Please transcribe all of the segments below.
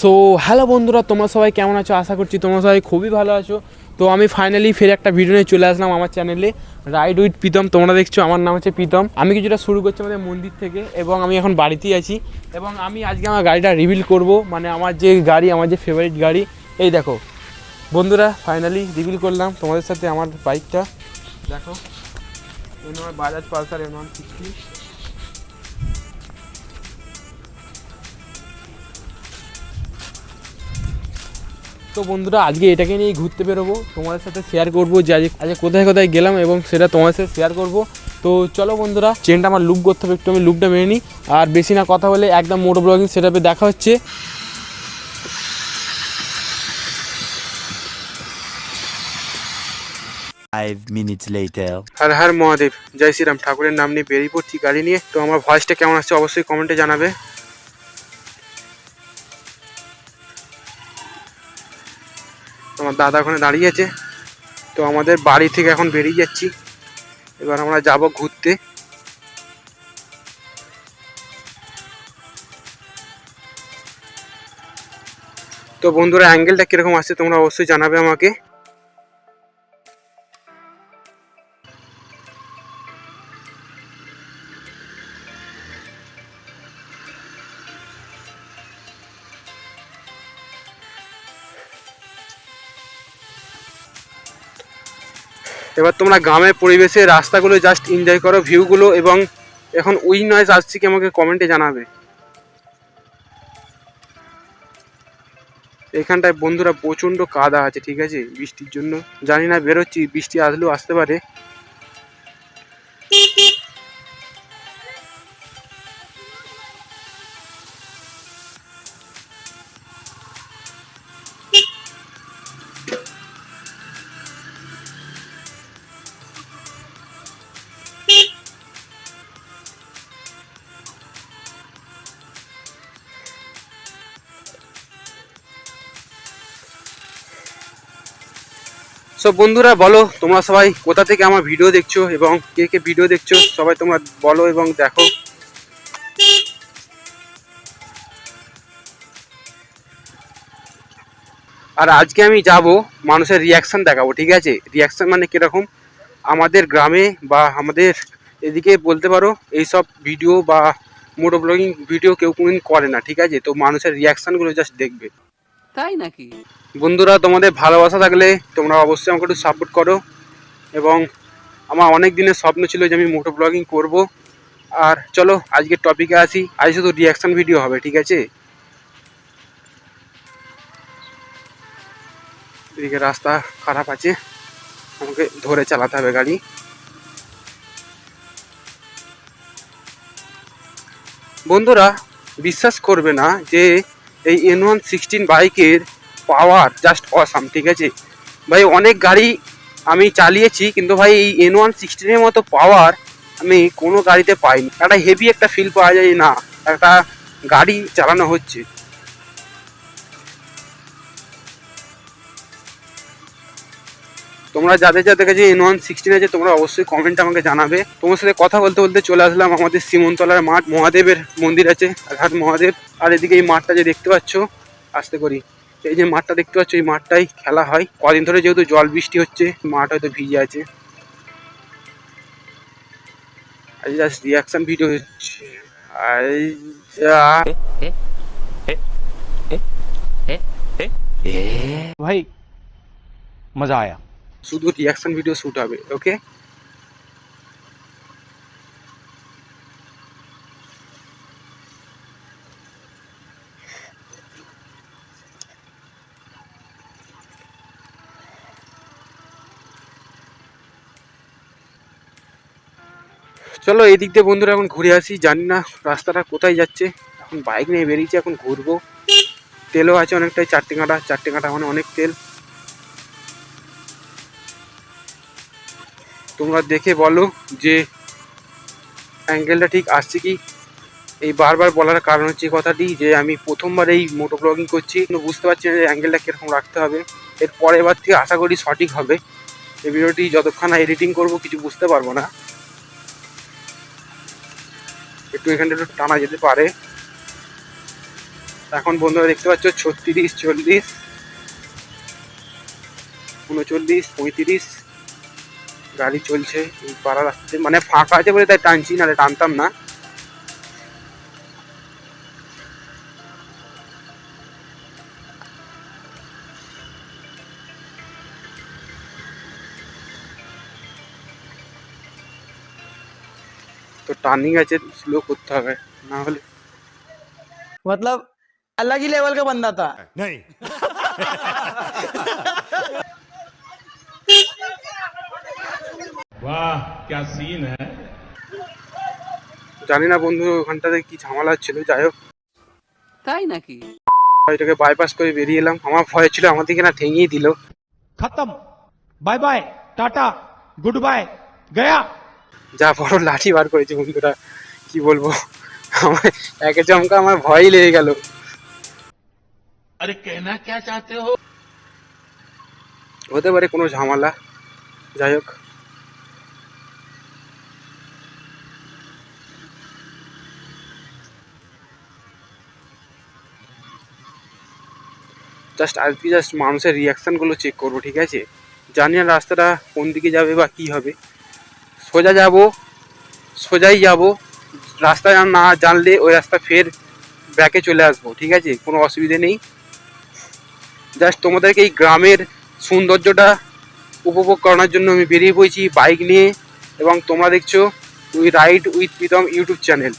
So hello বন্ধুরা, তোমরা সবাই কেমন আছো? আশা করছি তোমরা সবাই খুবই ভালো আছো। তো আমি ফাইনালি ফের একটা ভিডিও নিয়ে চলে আসলাম আমার চ্যানেলে রাইড উইথ প্রীতম। তোমরা দেখছো আমার নাম হচ্ছে প্রীতম। আমি কিছুটা শুরু করছি আমাদের মন্দির থেকে এবং আমি এখন বাড়িতেই আছি এবং আমি আজকে আমার গাড়িটা রিভিল করব, মানে আমার যে গাড়ি, আমার যে ফেভারিট গাড়ি। এই দেখো বন্ধুরা, ফাইনালি রিভিল করলাম তোমাদের সাথে আমার বাইকটা। দেখো আমার বাজাজ পালসার N160। তো বন্ধুরা, আজকে এটাকে নিয়ে ঘুরতে বেরোবো, তোমাদের সাথে শেয়ার করবো যে আজকে কোথায় কোথায় গেলাম এবং সেটা তোমাদের সাথে শেয়ার করবো। তো চলো বন্ধুরা, চেনটা আমার লুক করতে হবে, একটু আমি লুকটা মেরে নিই। আর বেশি না কথা বলে একদম মোটো ব্লগিং সেটআপে দেখা হচ্ছে। 5 minutes later. হর হর মহাদেব, জয় শ্রীরাম। ঠাকুরের নাম নিয়ে বেরিয়ে পড়ছি গাড়ি নিয়ে। তো আমার ভয়েসটা কেমন আসছে অবশ্যই কমেন্টে জানাবে। আমার দাদা ওখানে দাঁড়িয়ে আছে। তো আমাদের বাড়ি থেকে এখন বেরিয়ে যাচ্ছি, এবার আমরা যাব ঘুরতে। তো বন্ধুরা, অ্যাঙ্গেলটা কিরকম আসছে তোমরা অবশ্যই জানাবে আমাকে। এবার তোমরা গ্রামের পরিবেশে রাস্তাগুলো জাস্ট এনজয় করো, ভিউগুলো। এবং এখন উই নয়েজ আসছে কি আমাকে কমেন্টে জানাবে। এখানটায় বন্ধুরা প্রচণ্ড কাদা আছে, ঠিক আছে, বৃষ্টির জন্য। জানি না বেরোচ্ছি, বৃষ্টি আসলেও আসতে পারে। সব বন্ধুরা বলো, তোমরা সবাই কোথা থেকে আমার ভিডিও দেখছো এবং কে কে ভিডিও দেখছো সবাই তোমরা বলো এবং দেখো। আর আজকে আমি যাব মানুষের রিয়াকশান দেখাবো, ঠিক আছে। রিয়াকশান মানে কীরকম, আমাদের গ্রামে বা আমাদের এদিকে বলতে পারো এইসব ভিডিও বা মোটো ব্লগিং ভিডিও কেউ কোনোদিন করে না, ঠিক আছে। তো মানুষের রিয়াকশানগুলো জাস্ট দেখবে, তাই নাকি? বন্ধুরা। তোমাদের ভালোবাসা থাকলে তোমরা অবশ্যই আমাকে একটু সাপোর্ট করো। এবং আমার অনেক দিনের স্বপ্ন ছিল যে আমি মোটো ব্লগিং করব। আর চলো আজকের টপিকে আসি। আজ শুধু রিয়াকশান ভিডিও হবে, ঠিক আছে। এদিকে রাস্তা খারাপ আছে, আমাকে ধরে চালাতে হবে গাড়ি। বন্ধুরা, বিশ্বাস করবে না যে এই N116 বাইকের পাওয়ার জাস্ট অসাম, ঠিক আছে ভাই। অনেক গাড়ি আমি চালিয়েছি, কিন্তু ভাই এই N116-এর মতো পাওয়ার আমি কোনো গাড়িতে পাইনি। একটা হেভি একটা ফিল পাওয়া যায়, না একটা গাড়ি চালানো হচ্ছে। তোমরা যাদের যাদের কাছে N116 আছে তোমরা অবশ্যই কমেন্ট আমাকে জানাবে। তোমার সাথে কথা বলতে বলতে চলে আসলাম আমাদের সিমনতলার মাঠ, মহাদেবের মন্দির আছে, ঘাট মহাদেব। আর এদিকে এই মাঠটা যে দেখতে পাচ্ছ, আসতে করি, এই যে মাঠটা দেখতে পাচ্ছ, এই মাঠটাই খেলা হয়। কদিন ধরে যেহেতু জল বৃষ্টি হচ্ছে, মাঠ হয়তো ভিজে আছে। আজ জাস্ট রিয়াকশন ভিডিও হচ্ছে। भाई मजा आया। শুধু রিয়াকশন ভিডিও শ্যুট হবে, ওকে। চলো এই দিক দিয়ে বন্ধুরা এখন ঘুরে আসি। জানি না রাস্তাটা কোথায় যাচ্ছে, এখন বাইক নিয়ে বেরিয়েছি, এখন ঘুরবো। তেলও আছে অনেকটাই, 4টে কাঁটা মানে অনেক তেল। তোমরা দেখে বলো যে অ্যাঙ্গেলটা ঠিক আসছে কি। এই বারবার বলার কারণ হচ্ছে কথাটি যে আমি প্রথমবার এই মোটো ব্লগিং করছি, কিন্তু বুঝতে পারছি না যে অ্যাঙ্গেলটা কীরকম রাখতে হবে। এর পরের বার থেকে আশা করি সঠিক হবে। এই ভিডিওটি যতক্ষণ এডিটিং করব কিছু বুঝতে পারবো না, একটু এখানটা একটু টানা যেতে পারে। এখন বন্ধুরা দেখতে পাচ্ছ 36, 40, 39, 35 গাড়ি চলছে এই পাড়া রাস্তাতে, মানে ফাঁকা আছে বলে তাই টানছি, নাহলে টানতাম না। তো টার্নিং আছে, স্লো করতে হবে, না হলে मतलब अलग ही लेवल का बंदा था। नहीं। वाह क्या सीन है। জানি না বন্ধু ওখানটাতে কি ঝামেলা ছিল, যাই হোক তাই নাকি? এটাকে বাইপাস করে বেরিয়ে এলাম। আমার ভয় ছিল আমার দিকে না ঠেঙিয়ে দিল। खत्म, bye bye, tata, good bye, गया। যা বড় লাঠি বার করেছে বন্ধুরা, কি বলবো, আমার একে চমকা আমার ভয়ই লেগে গেল। अरे कहना क्या चाहते हो। হতে পারে কোনো ঝামেলা, যাই হোক। আজকে মানুষের রিয়াকশানগুলো চেক করবো, ঠিক আছে? জানি না রাস্তাটা কোন দিকে যাবে বা কী হবে। সোজা যাব, সোজাই যাব, রাস্তা না জানলে ওই রাস্তা ফের ব্যাকে চলে আসবো, ঠিক আছে? কোনো অসুবিধে নেই। জাস্ট তোমাদেরকে এই গ্রামের সৌন্দর্যটা উপভোগ করানোর জন্য আমি বেরিয়ে পড়েছি বাইক নিয়ে, এবং তোমরা দেখছো we ride with Pritam YouTube channel.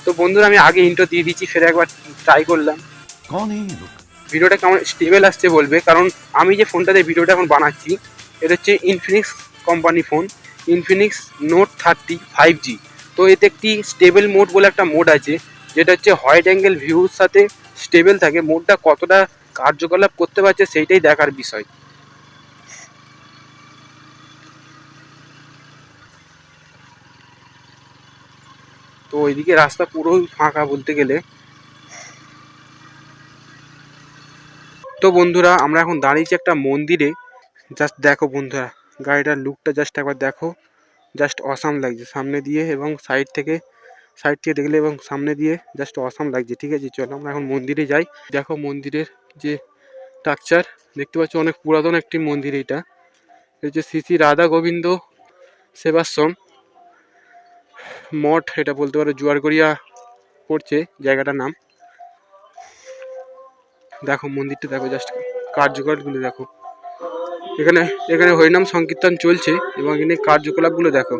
তো বন্ধুরা আমি আগে ইন্ট্রো দিয়ে দিচ্ছি, ফের একবার ট্রাই করলাম। कौन है ये लोग। ভিডিওটা কেমন স্টেবল আসছে বলবে, কারণ আমি যে ফোনটাতে ভিডিওটা এখন বানাচ্ছি এটা হচ্ছে Infinix company phone, Infinix note 30 5G। তো এতে একটি স্টেবল মোড বলে একটা মোড আছে, যেটা হচ্ছে হোয়াইট অ্যাঙ্গেল ভিউর সাথে স্টেবল থাকে। মোডটা কতটা কার্যকলাপ করতে পারছে সেইটাই দেখার বিষয়। তো ওইদিকে রাস্তা পুরোই ফাঁকা বলতে গেলে। তো বন্ধুরা আমরা এখন দাঁড়িয়েছি একটা মন্দিরে। জাস্ট দেখো বন্ধুরা গাড়িটার লুকটা জাস্ট একবার দেখো, জাস্ট অসাম লাগছে সামনে দিয়ে এবং সাইড থেকে দেখলে, এবং সামনে দিয়ে জাস্ট অসাম লাগছে, ঠিক আছে? চলো আমরা এখন মন্দিরে যাই। দেখো মন্দিরের যে স্ট্রাকচার দেখতে পাচ্ছ, অনেক পুরাতন একটি মন্দির। এটা হচ্ছে শ্রী শ্রী রাধা গোবিন্দ সেবাশ্রম মঠ, এটা বলতে পারো জুয়ারগড়িয়া পড়ছে জায়গাটার নাম। দেখো মন্দিরটা দেখো, জাস্ট কার্যকলাপগুলো দেখো। এখানে হরিনাম সংকীর্তন চলছে এবং এখানে কার্যকলাপগুলো দেখো।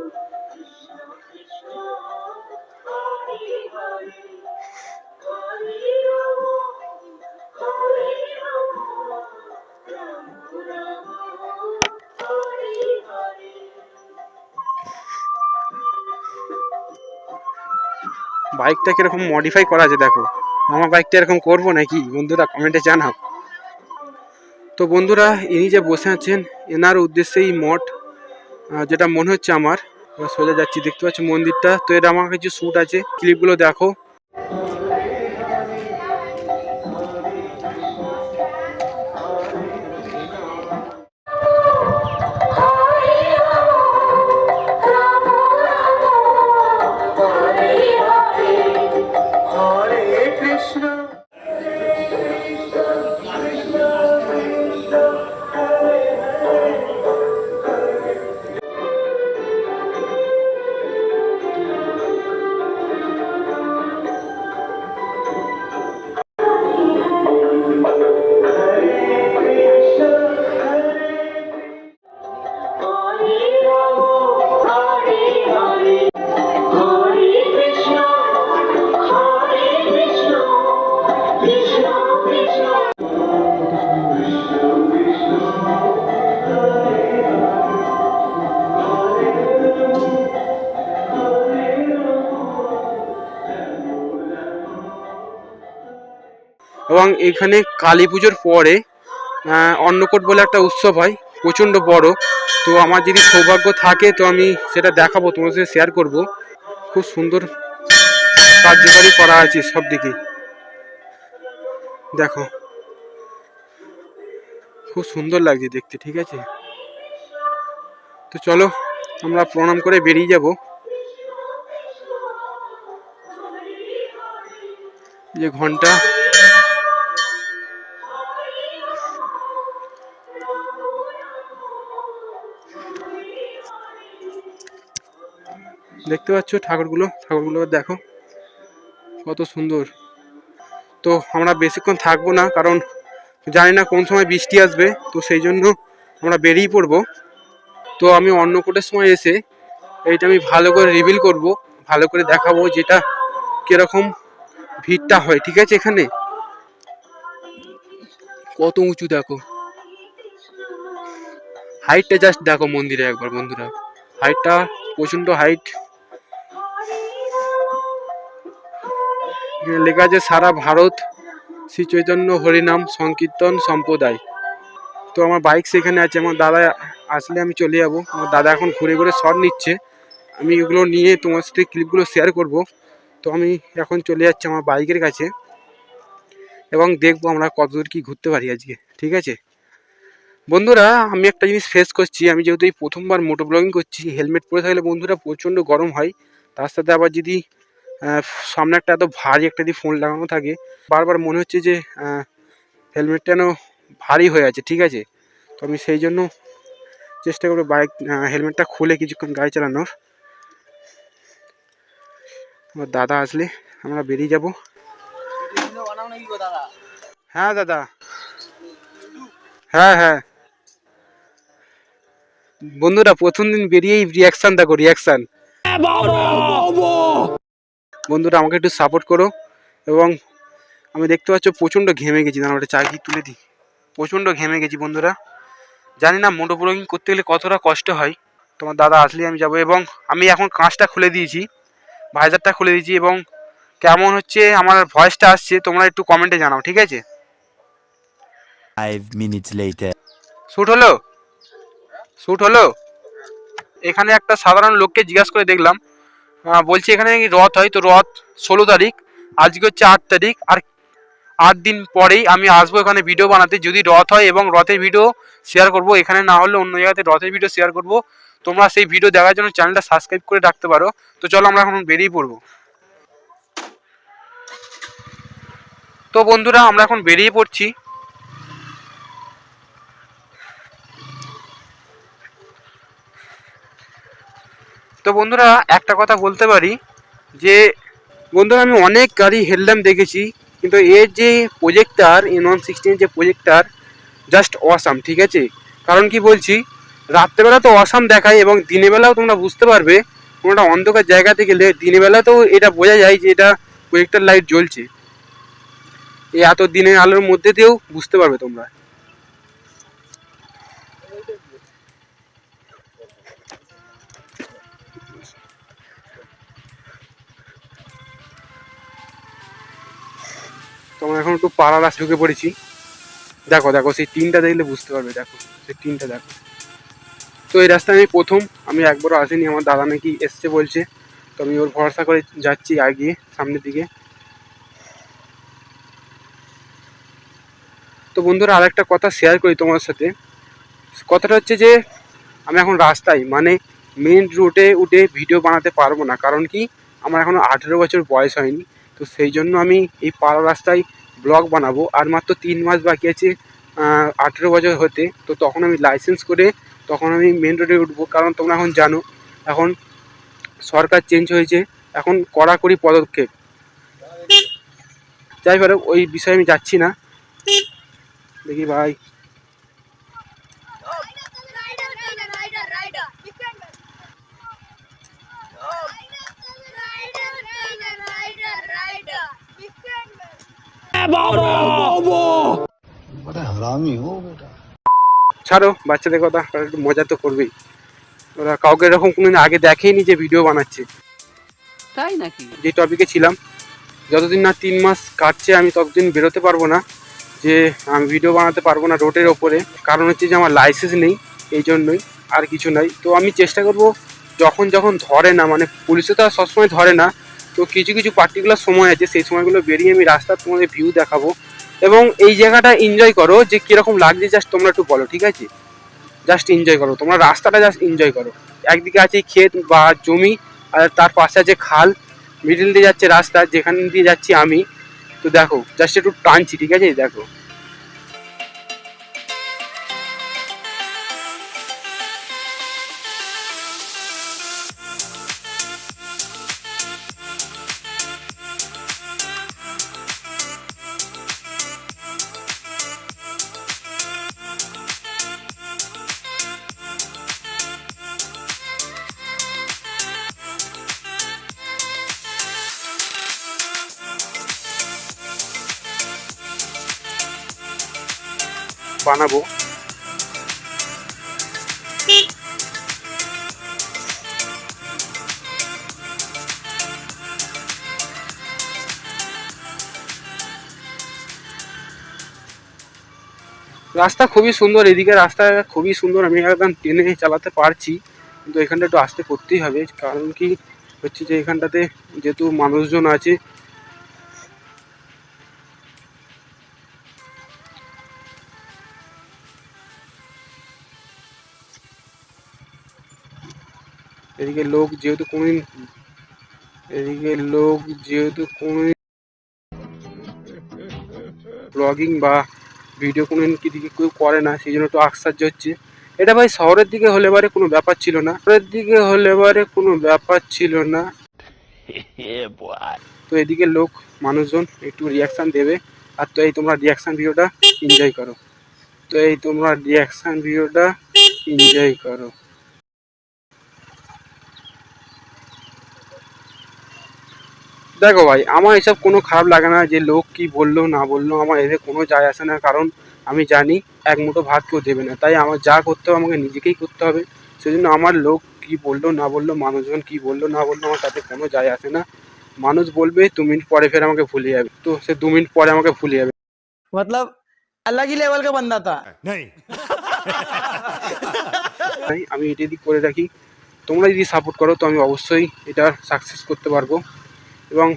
বাইকটা কিরকম মডিফাই করা আছে দেখো। আমার বাইকটা এরকম করবো নাকি বন্ধুরা, কমেন্টে জানাও। তো বন্ধুরা ইনি যে বসে আছেন এনার উদ্দেশ্যে এই মঠ, যেটা মনে হচ্ছে আমার। সোজা যাচ্ছি, দেখতে পাচ্ছি মন্দিরটা। তো এটা আমার কিছু শ্যুট আছে, ক্লিপগুলো দেখো। এবং এখানে কালী পুজোর পরে অন্নকূট বলে একটা উৎসব হয়, প্রচণ্ড বড়। তো আমার যদি সৌভাগ্য থাকে তো আমি সেটা দেখাবো, তোমার সাথে শেয়ার করব। খুব সুন্দর কার্যকারী করা আছে সব দিকে, দেখো খুব সুন্দর লাগছে দেখতে, ঠিক আছে? তো চলো আমরা প্রণাম করে বেরিয়ে যাব। যে ঘন্টা দেখতে পাচ্ছ ঠাকুরগুলো দেখো কত সুন্দর। তো আমরা বেশিক্ষণ থাকবো না, কারণ জানি না কোন সময় বৃষ্টি আসবে, তো সেই জন্য আমরা বেরিয়ে পড়বো। তো আমি অন্নকূটের সময় এসে এইটা আমি ভালো করে রিভিল করব, ভালো করে দেখাবো যেটা কিরকম ভিড়টা হয়, ঠিক আছে। এখানে কত উঁচু দেখো, হাইটটা জাস্ট দেখো মন্দিরে একবার বন্ধুরা, হাইটটা প্রচন্ড হাইট। লেখা আছে সারা ভারত শ্রী চৈতন্য হরিনাম সংকীর্তন সম্প্রদায়। তো আমার বাইক সেখানে আছে, আমার দাদা আসলে আমি চলে যাবো। আমার দাদা এখন ঘুরে ঘুরে শট নিচ্ছে, আমি এগুলো নিয়ে তোমার সাথে ক্লিপগুলো শেয়ার করব। তো আমি এখন চলে যাচ্ছি আমার বাইকের কাছে এবং দেখবো আমরা কতদূর কি ঘুরতে পারি আজকে, ঠিক আছে বন্ধুরা। আমি একটা জিনিস ফেস করছি, আমি যেহেতু এই প্রথমবার মোটো ব্লগিং করছি, হেলমেট পরে থাকলে বন্ধুরা প্রচণ্ড গরম হয়। তার সাথে আবার যদি সামনে একটা এত ভারী একটা যদি ফোন লাগানো থাকে, বারবার মনে হচ্ছে যে হেলমেটটা যেন ভারী হয়ে আছে, ঠিক আছে। তো আমি সেই জন্য চেষ্টা করবো বাইক হেলমেটটা খুলে কিছুক্ষণ গাড়ি চালানোর। আমার দাদা আসলে আমরা বেরিয়ে যাব। হ্যাঁ দাদা, হ্যাঁ হ্যাঁ বন্ধুরা, প্রথম দিন বেরিয়েই রিয়াকশান দেখো, রিয়াকশান। বন্ধুরা আমাকে একটু সাপোর্ট করো। এবং আমি দেখতে পাচ্ছ প্রচণ্ড ঘেমে গেছি, না ওটা চাকরি তুলে দিই, প্রচণ্ড ঘেমে গেছি বন্ধুরা। জানি না মোটো ব্লগিং করতে গেলে কতটা কষ্ট হয়। তোমার দাদা আসলে আমি যাব, এবং আমি এখন কাঁচটা খুলে দিয়েছি, ভাইজারটা খুলে দিয়েছি, এবং কেমন হচ্ছে আমার ভয়েসটা আসছে তোমরা একটু কমেন্টে জানাও, ঠিক আছে। 5 minutes later. শ্যুট হলো, শ্যুট হলো। এখানে একটা সাধারণ লোককে জিজ্ঞাসা করে দেখলাম, বলছে এখানে নাকি রথ হয়, তো রথ 16 তারিখ, আজকে হচ্ছে 8 তারিখ, আর 8 দিন পরেই আমি আসবো এখানে ভিডিও বানাতে। যদি রথ হয় এবং রথের ভিডিও শেয়ার করব, এখানে না হলে অন্য জায়গাতে রথের ভিডিও শেয়ার করব। তোমরা সেই ভিডিও দেখার জন্য চ্যানেলটা সাবস্ক্রাইব করে রাখতে পারো। তো চলো আমরা এখন বেরিয়ে পড়বো। তো বন্ধুরা আমরা এখন বেরিয়ে পড়ছি। তো বন্ধুরা একটা কথা বলতে পারি যে বন্ধুরা আমি অনেক গাড়ি হেডল্যাম্প দেখেছি, কিন্তু এর যে প্রজেক্টার N116 যে প্রজেক্টার জাস্ট অসাম, ঠিক আছে। কারণ কি বলছি, রাত্রেবেলা তো অসাম দেখায় এবং দিনের বেলাও তোমরা বুঝতে পারবে, কোনোটা অন্ধকার জায়গাতে গেলে দিনের বেলাতেও এটা বোঝা যায় যে এটা প্রজেক্টার লাইট জ্বলছে, এই এত দিনের আলোর মধ্যে দিয়েও বুঝতে পারবে তোমরা। তোমরা এখন একটু পাড়া রাস্তা ঢুকে পড়েছি, দেখো দেখো সেই টিনটা দেখলে বুঝতে পারবে, দেখো সেই টিনটা দেখো। তো এই রাস্তায় আমি প্রথম, আমি একবারও আসিনি, আমার দাদা নাকি এসছে বলছে, তো আমি ওর ভরসা করে যাচ্ছি এগিয়ে সামনের দিকে। তো বন্ধুরা আরেকটা কথা শেয়ার করি তোমার সাথে, কথাটা হচ্ছে যে আমি এখন রাস্তায় মানে মেন রুটে উঠে ভিডিও বানাতে পারবো না, কারণ কি আমার এখনও 18 বছর বয়স হয়নি। তো সেই জন্য আমি এই পাড়া রাস্তায় ব্লগ বানাবো, আর মাত্র 3 মাস বাকি আছে 18 বছর হতে। তো তখন আমি লাইসেন্স করে তখন আমি মেন রোডে উঠবো, কারণ তোমরা এখন জানো এখন সরকার চেঞ্জ হয়েছে, এখন কড়াকড়ি পদক্ষেপ। যাই হোক ওই বিষয়ে আমি যাচ্ছি না, দেখি ভাই। ছাড়ো বাচ্চাদের কথা, একটু মজা তো করবেই, ওরা কাউকে এরকম কোনোদিন আগে দেখেইনি যে ভিডিও বানাচ্ছে। তাই নাকি? যে টপিকে ছিলাম, যতদিন না 3 মাস কাটছে আমি ততদিন বেরোতে পারবো না, যে আমি ভিডিও বানাতে পারবো না রোডের ওপরে, কারণ হচ্ছে যে আমার লাইসেন্স নেই, এই জন্যই, আর কিছু নাই। তো আমি চেষ্টা করব যখন যখন ধরে না, মানে পুলিশে তো আর সবসময় ধরে না, তো কিছু কিছু পার্টিকুলার সময় আছে, সেই সময়গুলো বেরিয়ে আমি রাস্তার তোমাদের ভিউ দেখাবো, এবং এই জায়গাটা এনজয় করো যে কীরকম লাগছে জাস্ট তোমরা একটু বলো, ঠিক আছে। জাস্ট এনজয় করো তোমরা, রাস্তাটা জাস্ট এনজয় করো। একদিকে আছে ক্ষেত বা জমি, আর তার পাশে আছে খাল, মিডিল দিয়ে যাচ্ছে রাস্তা যেখান দিয়ে যাচ্ছি আমি। তো দেখো জাস্ট একটু টানছি, ঠিক আছে, দেখো। বানাবো। রাস্তা খুবই সুন্দর, এদিকে রাস্তা খুবই সুন্দর, আমি একদম টেনে চালাতে পারছি, কিন্তু এখানটা একটু আস্তে করতেই হবে, কারণ কি হচ্ছে যে এখানটাতে যেহেতু মানুষজন আছে। এদিকে লোক যেহেতু কোনোদিন ব্লগিং বা ভিডিও কোনোদিন কি দিকে কেউ করে না, সেই জন্য একটু আশ্চর্য হচ্ছে। এটা ভাই শহরের দিকে হলে বারে কোনো ব্যাপার ছিল না, তো এদিকে লোক মানুষজন একটু রিয়াকশান দেবে। আর তো এই তোমরা রিয়াকশান ভিডিওটা এনজয় করো। দেখো ভাই, আমার এসব কোনো খারাপ লাগে না, যে লোক কি বললো না বললো আমার এতে কোনো যায় আসে না, কারণ আমি জানি এক মুঠো ভাত কেউ দেবে না, তাই আমার যা করতে হবে আমাকে নিজেকেই করতে হবে। সেজন্য আমার লোক কি বললো না বললো, মানুষজন কি বললো না বললো, আমার তাতে কোনো যায় আসে না। মানুষ বলবে 2 মিনিট পরে ফের আমাকে ভুলে যাবে, তো সে 2 মিনিট পরে আমাকে ভুলে যাবে। मतलब अलग ही लेवल का बंदा था। তাই আমি এটা যদি করে রাখি, তোমরা যদি সাপোর্ট করো, তো আমি অবশ্যই এটা সাকসেস করতে পারবো। এবং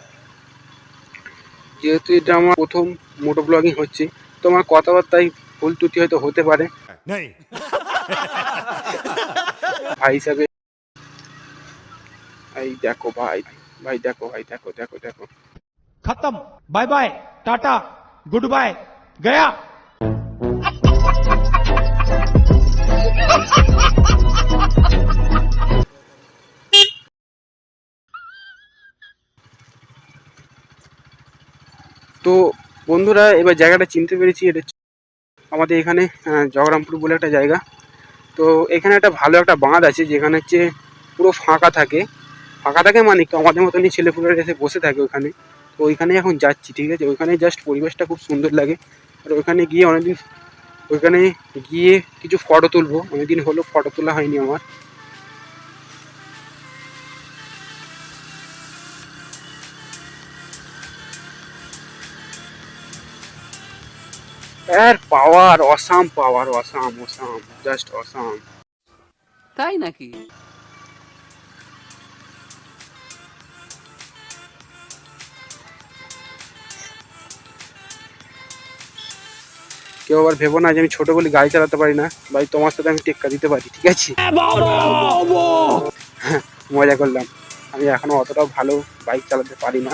যেহেতু এটা আমার প্রথম মোটো ব্লগিং হচ্ছে, তো আমার কথাবার্তায় ভুল ত্রুটি হয়তো হতে পারে ভাই হিসাবে। এই দেখো ভাই, দেখো ভাই, দেখো। खत्म, bye bye, tata, good bye, गया। তো বন্ধুরা, এবার জায়গাটা চিনতে পেরেছি, এটা আমাদের এখানে জগরামপুর বলে একটা জায়গা। তো এখানে একটা ভালো একটা বাঁধ আছে, যেখানে হচ্ছে পুরো ফাঁকা থাকে মানে কি আমাদের মতনই ছেলেপুলেরা এসে বসে থাকে ওখানে। তো ওইখানে এখন যাচ্ছি, ঠিক আছে, ওইখানে জাস্ট পরিবেশটা খুব সুন্দর লাগে। আর ওইখানে গিয়ে কিছু ফটো তুলবো, অনেকদিন হলো ফটো তোলা হয়নি আমার। আর পাওয়ার অসাম, জাস্ট অসাম। তাই নাকি? কেউ আবার ভেবো না যে আমি ছোট বলে গাড়ি চালাতে পারি না, ভাই তোমার সাথে আমি টেক্কা দিতে পারি, ঠিক আছে। মজা করলাম, আমি এখনো অতটাও ভালো বাইক চালাতে পারি না,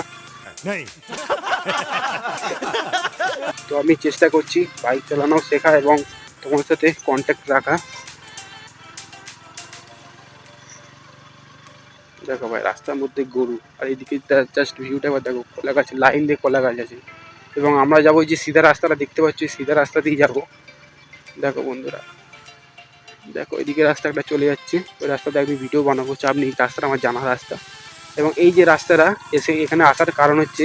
তো আমি চেষ্টা করছি বাইক চালানো শেখা এবং তোমার সাথে কন্ট্যাক্ট রাখা। দেখো ভাই, রাস্তার মধ্যে গরু, আর এইদিকে জাস্ট ভিউটা এবার দেখো, কলা গাছ, লাইন দিয়ে কলা গাছ আছে। এবং আমরা যাবো যে সিধা রাস্তাটা দেখতে পাচ্ছি, সিধা রাস্তা দিয়ে যাবো। দেখো বন্ধুরা, দেখো এদিকে রাস্তাটা চলে যাচ্ছে, ওই রাস্তাতে একদিন ভিডিও বানাবো, চাপ নেই, রাস্তাটা আমার জানা রাস্তা। এবং এই যে রাস্তাটা এখানে আসার কারণ হচ্ছে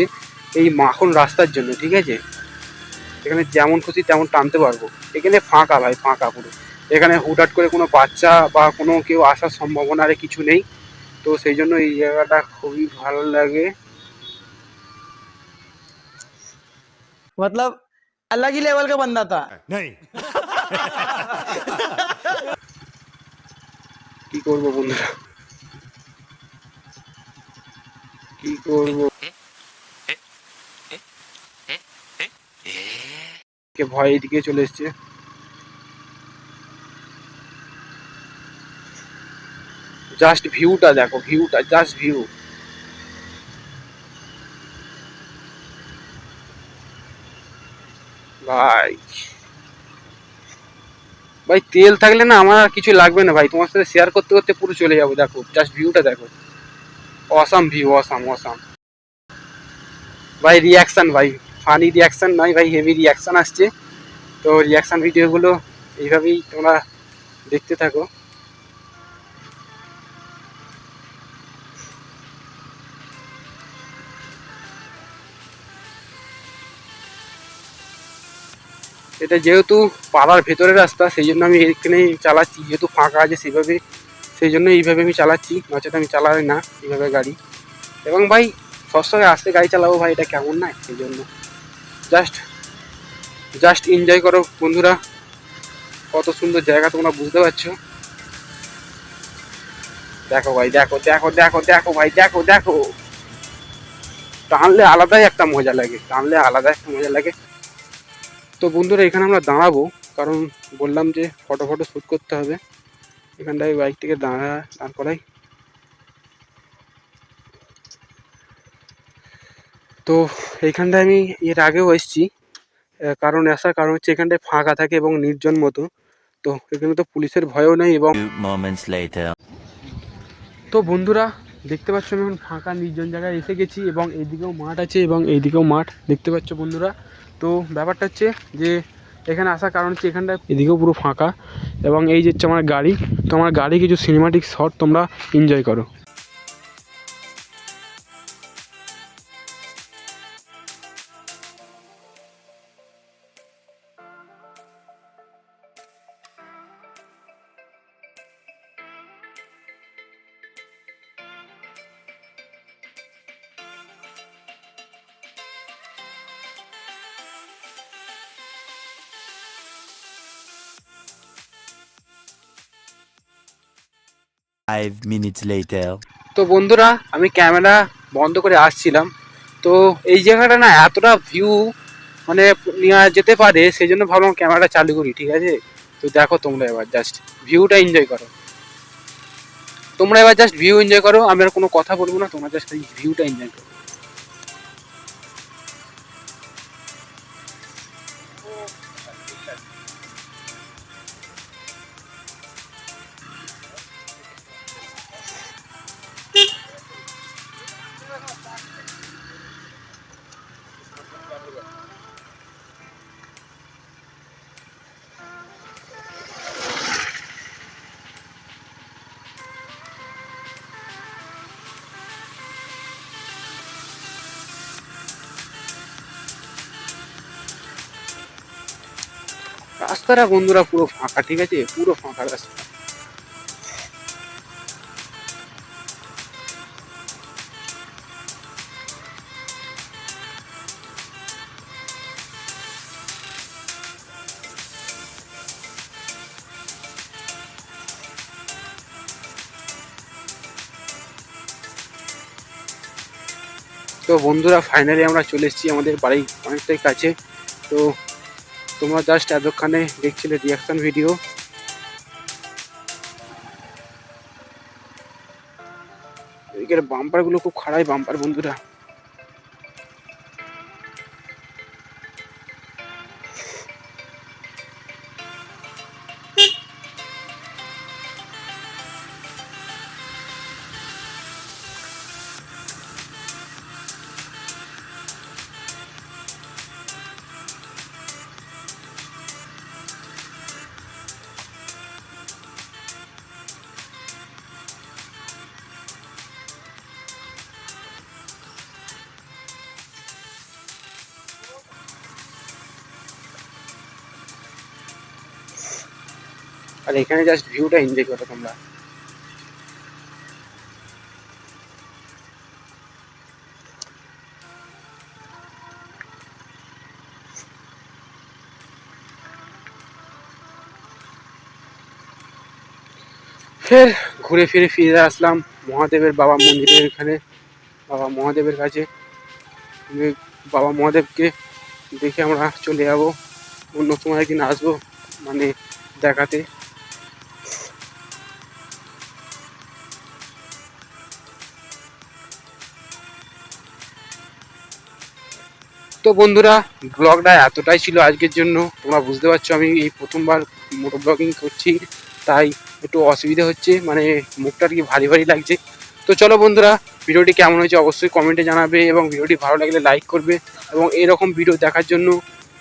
এই মাখন রাস্তার জন্য, ঠিক আছে। এখানে যেমন খুশি তেমন টানতে পারবো, এখানে ফাঁকা ভাই, ফাঁকা পুরো। এখানে হুটহাট করে কোনো বাচ্চা বা কোনো কেউ আসার সম্ভাবনা আর কিছু নেই, তো সেই জন্য এই জায়গাটা খুবই ভালো লাগে। मतलब अलग ही लेवल का बंदा था। কি করবো বন্ধুরা, কি করবো, কে ভয় এদিকে চলে এসছে। জাস্ট ভিউটা দেখো, জাস্ট ভিউ। ভাই তেল থাকলে না আমার আর কিছু লাগবে না ভাই, তোমার সাথে শেয়ার করতে করতে পুরো চলে যাবো। দেখো জাস্ট ভিউটা দেখো, অসাম ভিউ, অসাম ভাই। রিয়াকশান ভাই, ফানি রিয়াকশান নয় ভাই, হেভি রিয়াকশান আসছে। তো রিয়াকশান ভিডিওগুলো এইভাবেই তোমরা দেখতে থাকো। এটা যেহেতু পাড়ার ভেতরের রাস্তা সেই জন্য আমি এখানেই চালাচ্ছি, যেহেতু ফাঁকা আছে সেইভাবে, সেই জন্য এইভাবে আমি চালাচ্ছি, নচেত আমি চালাই না এইভাবে গাড়ি। এবং ভাই সবসময় আস্তে গাড়ি চালাবো ভাই, এটা কেমন নয়, সেই জন্য জাস্ট এনজয় করো বন্ধুরা। কত সুন্দর জায়গা তোমরা বুঝতে পারছো। দেখো ভাই, দেখো দেখো দেখো দেখো ভাই, দেখো দেখো, টানলে আলাদাই একটা মজা লাগে, টানলে আলাদা একটা মজা লাগে। তো বন্ধুরা এখানে আমরা দাঁড়াবো, কারণ বললাম যে ফটো শ্যুট করতে হবে। এখানটায় বাইকটিকে দাঁড় করাই। তো এইখানটায় আমি এর আগেও এসেছি, কারণ আসার কারণ হচ্ছে এখানটায় ফাঁকা থাকে এবং নির্জন মতো। তো এখানে তো পুলিশের ভয়ও নেই। এবং 2 moments later. তো বন্ধুরা দেখতে পাচ্ছ আমি এখন ফাঁকা নির্জন জায়গায় এসে গেছি, এবং এইদিকেও মাঠ আছে এবং এইদিকেও মাঠ দেখতে পাচ্ছ বন্ধুরা। তো ব্যাপারটা হচ্ছে যে এখানে আসার কারণ হচ্ছে এখানটা এদিকেও পুরো ফাঁকা, এবং এই যে হচ্ছে আমার গাড়ি। তো আমার গাড়ি কিছু সিনেমাটিক শট তোমরা এনজয় করো। Five minutes later. তো বন্ধুরা আমি ক্যামেরা বন্ধ করে আসছিলাম, তো এই জায়গাটা না এতটা ভিউ মানে নেওয়া যেতে পারে, সেই জন্য ভাবলাম ক্যামেরাটা চালু করি, ঠিক আছে। তো দেখো তোমরা এবার জাস্ট ভিউটা এনজয় করো, তোমরা এবার জাস্ট ভিউ এনজয় করো। আমি আর কোনো কথা বলবো না, তোমরা জাস্ট এই ভিউটা এনজয় করো। রাস্তাটা বন্ধুরা পুরো ফাঁকা, ঠিক আছে, পুরো ফাঁকা রাস্তা। তো বন্ধুরা ফাইনালি আমরা চলে এসেছি আমাদের বাড়ি অনেকটাই কাছে। তো তোমরা জাস্ট এতক্ষণে দেখছিলে রিয়াকশন ভিডিও। এদিকের বাম্পারগুলো খুব খাড়াই বাম্পার বন্ধুরা। আর এখানে জাস্ট ভিউটা এনজয় করো তোমরা। ফের ঘুরে ফিরে আসলাম মহাদেবের বাবা মন্দিরের এখানে, বাবা মহাদেবের কাছে। বাবা মহাদেবকে দেখে আমরা চলে যাবো, অন্য সময় একদিন আসবো মানে দেখাতে। তো বন্ধুরা ব্লগটা এতটাই ছিল আজকের জন্য। তোমরা বুঝতে পারছো আমি এই প্রথমবার মোটো ব্লগিং করছি, তাই একটু অসুবিধা হচ্ছে, মানে মুখটা আর কি ভারী ভারী লাগছে। তো চলো বন্ধুরা, ভিডিওটি কেমন হয়েছে অবশ্যই কমেন্টে জানাবে, এবং ভিডিওটি ভালো লাগলে লাইক করবে, এবং এরকম ভিডিও দেখার জন্য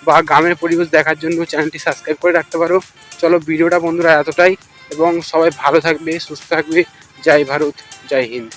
বা গ্রামের পরিবেশ দেখার জন্য চ্যানেলটি সাবস্ক্রাইব করে রাখতে পারো। চলো ভিডিওটা বন্ধুরা এতটাই, এবং সবাই ভালো থাকবে, সুস্থ থাকবে। জয় ভারত, জয় হিন্দ।